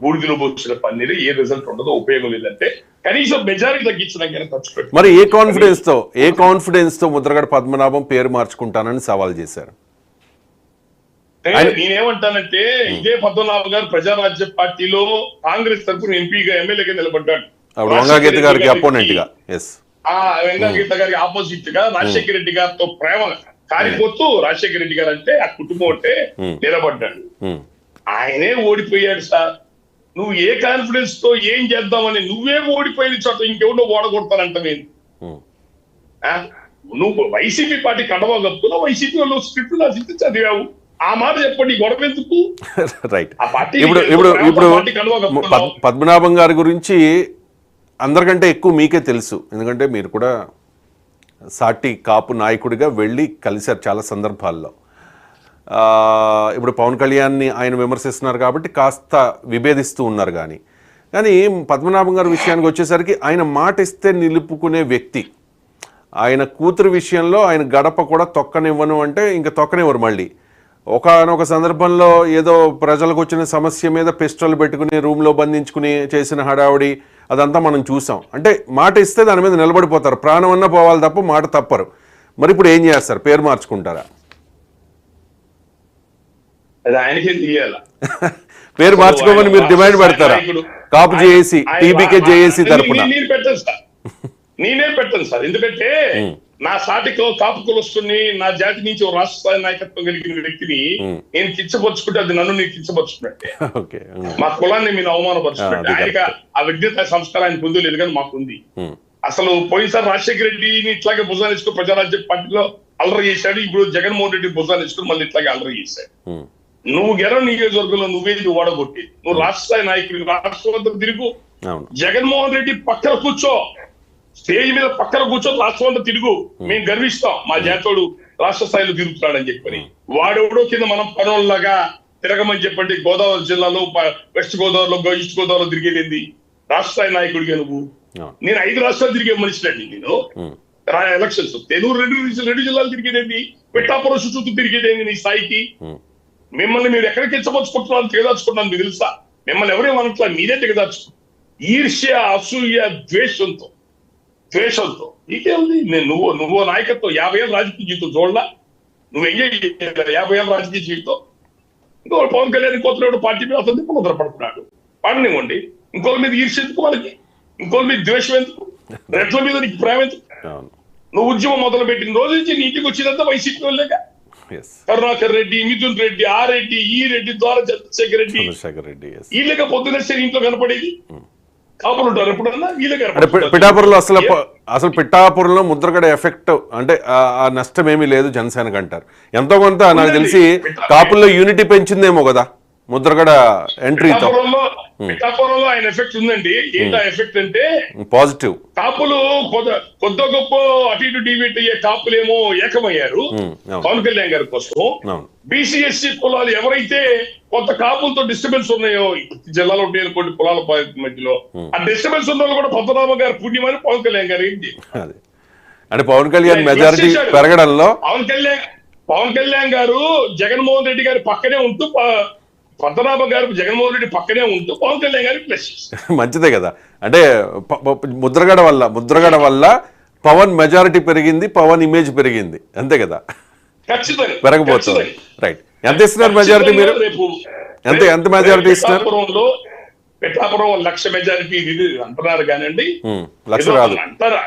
బూడిదలో పోసిన పన్నీరు ఏ రిజల్ట్ ఉండదో, ఉపయోగం లేదంటే కనీసం మెజారిటీ తగ్గించడానికి ఖర్చు పెట్టారు. మరి ఏ కాన్ఫిడెన్స్ తో ముద్రగడ పద్మనాభం పేరు మార్చుకుంటానని సవాల్ చేశారు? నేనేమంటానంటే ఇదే పద్మనాభం గారు ప్రజారాజ్య పార్టీలో కాంగ్రెస్ తరఫున ఎంపీగా ఎమ్మెల్యేగా నిలబడ్డాడు. వంగాగీత గారికి అపోనెంట్ గా, వెంకటగీత గారికి ఆపోజిట్ గా రాజశేఖర రెడ్డి గారితో ప్రేమ కారిపోతూ రాజశేఖర రెడ్డి గారు అంటే ఆ కుటుంబం అంటే నిలబడ్డాడు. ఆయనే ఓడిపోయాడు సార్. నువ్వు ఏ కాన్ఫిడెన్స్ తో ఏం చేద్దామని, నువ్వే ఓడిపోయిన చోట ఇంకెవడో ఓడగొడతానంట. నువ్వు వైసీపీ పార్టీ కండవా కప్పుకున్నా, వైసీపీ వాళ్ళు స్క్రిప్ట్ రాసి చదివావు. ఆ మాట చెప్పండి, గొడవ ఎందుకు? రైట్. ఇప్పుడు పద్మనాభం గారి గురించి అందరికంటే ఎక్కువ మీకే తెలుసు, ఎందుకంటే మీరు కూడా సాటి కాపు నాయకుడిగా వెళ్ళి కలిశారు చాలా సందర్భాల్లో. ఇప్పుడు పవన్ కళ్యాణ్ని ఆయన విమర్శిస్తున్నారు కాబట్టి కాస్త విభేదిస్తూ ఉన్నారు. కానీ పద్మనాభం గారి విషయానికి వచ్చేసరికి ఆయన మాట ఇస్తే నిలుపుకునే వ్యక్తి. ఆయన కూతురు విషయంలో ఆయన గడప కూడా తొక్కనివ్వను అంటే ఇంకా తొక్కనివ్వరు. మళ్ళీ ఒకానొక సందర్భంలో ఏదో ప్రజలకు వచ్చిన సమస్య మీద పిస్టల్ పెట్టుకుని రూమ్లో బంధించుకుని చేసిన హడావుడి అదంతా మనం చూసాం. అంటే మాట ఇస్తే దాని మీద నిలబడిపోతారు, ప్రాణం అన్నా పోవాలి తప్ప మాట తప్పరు. మరి ఇప్పుడు ఏం చేస్తారు? పేరు మార్చుకుంటారా? పేరు మార్చుకోమని మీరు డిమాండ్ పెడతారా? కాపు జేఏసీ, టీబీకే జేఏసీ తరఫున నేనే పెట్టాను సార్. ఎందుకంటే నా సాటికి కాపు కులస్తుని, నా జాతి నుంచి రాష్ట్ర స్థాయి నాయకత్వం కలిగిన వ్యక్తిని నేను కించపరుచుకుంటే అది నన్ను నేను కించపరుచుకున్నట్టే. మా కులాన్ని మీరు అవమానపరుచుకున్నట్టే. ఆయనకి ఆ విజ్ఞత సంస్కారం ఆయన పొందలేదు, కానీ మాకుంది. అసలు పోయినసారి రాజశేఖర రెడ్డిని ఇట్లాగే భుజాన్ని వేసుకుని ప్రజారాజ్య పార్టీలో అల్లరి చేశాడు. ఇప్పుడు జగన్మోహన్ రెడ్డి భుజాన్ని వేసుకుని మళ్ళీ ఇట్లాగే అల్లరి చేశాడు. నువ్వు గెర నియోజకవర్గంలో నువ్వేది ఓడగొట్టి, నువ్వు రాష్ట్ర స్థాయి నాయకుడికి రాష్ట్రమంతా తిరుగు. జగన్మోహన్ రెడ్డి పక్కన కూర్చో, స్టేజ్ మీద పక్కన కూర్చో, రాష్ట్రం అంతా తిరుగు. మేము గర్విస్తాం మా జాతోడు రాష్ట్ర స్థాయిలో తిరుగుతున్నాడని చెప్పని. వాడెవడో కింద మనం పనుల్లాగా తిరగమని చెప్పండి. గోదావరి జిల్లాలో, వెస్ట్ గోదావరిలో, ఈస్ట్ గోదావరిలో తిరిగేది రాష్ట్ర స్థాయి నాయకుడిగా నువ్వు. నేను 5 రాష్ట్రాలు తిరిగే మనిషినండి. నేను ఎలక్షన్స్ తెనూరు 2 జిల్లాలు తిరిగేదేంది, పిఠాపురం చుట్టూ తిరిగేదేంది నీ స్థాయికి. మిమ్మల్ని మీరు ఎక్కడికి తెచ్చపరుచుకుంటున్నారు, తెగదాచుకుంటున్నాను మీకు తెలుసా? మిమ్మల్ని ఎవరేమనట్లా, మీరే తెగదాచుకుంటారు. ఈర్ష్య, అసూయ, ద్వేషంతో నీకేముంది? నువ్వు నాయకత్వం 50 ఏళ్ళ రాజకీయ జీవితం చూడలా? నువ్వు ఎంజాయ్ చేయాలి 50 ఏళ్ళ రాజకీయ జీవితం. ఇంకో పవన్ కళ్యాణ్ కోతలేడు పార్టీ మీద అతను కుదరపడుతున్నాడు, పాడనివ్వండి. ఇంకోళ్ళ మీద ఈర్ష్య ఎందుకు మనకి? ఇంకోళ్ళ మీద ద్వేషం ఎందుకు? రెడ్ల మీద నీకు ప్రేమ ఎందుకు? నువ్వు ఉద్యమం మొదలు పెట్టిన రోజు నుంచి నీ ఇంటికి వచ్చినంతా వైసీపీ వాళ్ళేక. కరుణాకర్ రెడ్డి, మిథున్ రెడ్డి, ఆ రెడ్డి, ఈ రెడ్డి, ద్వారా చంద్రశేఖర్ రెడ్డి, వీళ్ళక పొద్దున ఇంట్లో కనపడేది. కాపులు ఉంటారు ఎప్పుడన్నా వీళ్ళకి. పిఠాపురంలో అసలు పిఠాపురంలో ముద్రగడ ఎఫెక్ట్ అంటే ఆ నష్టం ఏమీ లేదు జనసేనకు అంటారు. ఎంతో కొంత నాకు తెలిసి కాపుల్లో యూనిటీ పెంచిందేమో కదా ముద్రగడ ఎంట్రీతో. పిఠాపురంలో ఆయన ఎఫెక్ట్ ఉందండి. ఏంటి ఎఫెక్ట్ అంటే పాజిటివ్. కాపులు కొద్ది గొప్ప అటు ఇటు డిబేట్ అయ్యే కాపులేమో ఏకమయ్యారు పవన్ కళ్యాణ్ గారి కోసం. బీసీఎస్సీ కులాలు ఎవరైతే కొంత కాపులతో డిస్టర్బెన్స్ ఉన్నాయో జిల్లాలో ఉంటాయి కొన్ని కులాల మధ్యలో, ఆ డిస్టర్బెన్స్ ఉన్న కూడా పద్మనాభం గారు పుణ్యమని పవన్ కళ్యాణ్ గారు ఏంటి అంటే పవన్ కళ్యాణ్ మెజారిటీ పెరగడంలో పవన్ కళ్యాణ్ గారు జగన్మోహన్ రెడ్డి గారి పక్కనే ఉంటూ, పద్మనాభం గారు జగన్మోహన్ రెడ్డి పక్కనే ఉంటూ పవన్ కళ్యాణ్ గారికి ప్లస్. మంచిదే కదా. అంటే ముద్రగడ వల్ల పవన్ మెజారిటీ పెరిగింది, పవన్ ఇమేజ్ పెరిగింది, అంతే కదా. ఖచ్చితంగా పెరగబోతుంది. రైట్. ఎంత ఇస్తున్నారు మెజారిటీ మీరు? ఎంత మెజారిటీ ఇస్తున్నారు? పిఠాపురం 1,00,000 మెజారిటీ అంటున్నారు కానండి, 1,00,000 రాదు అంటారా?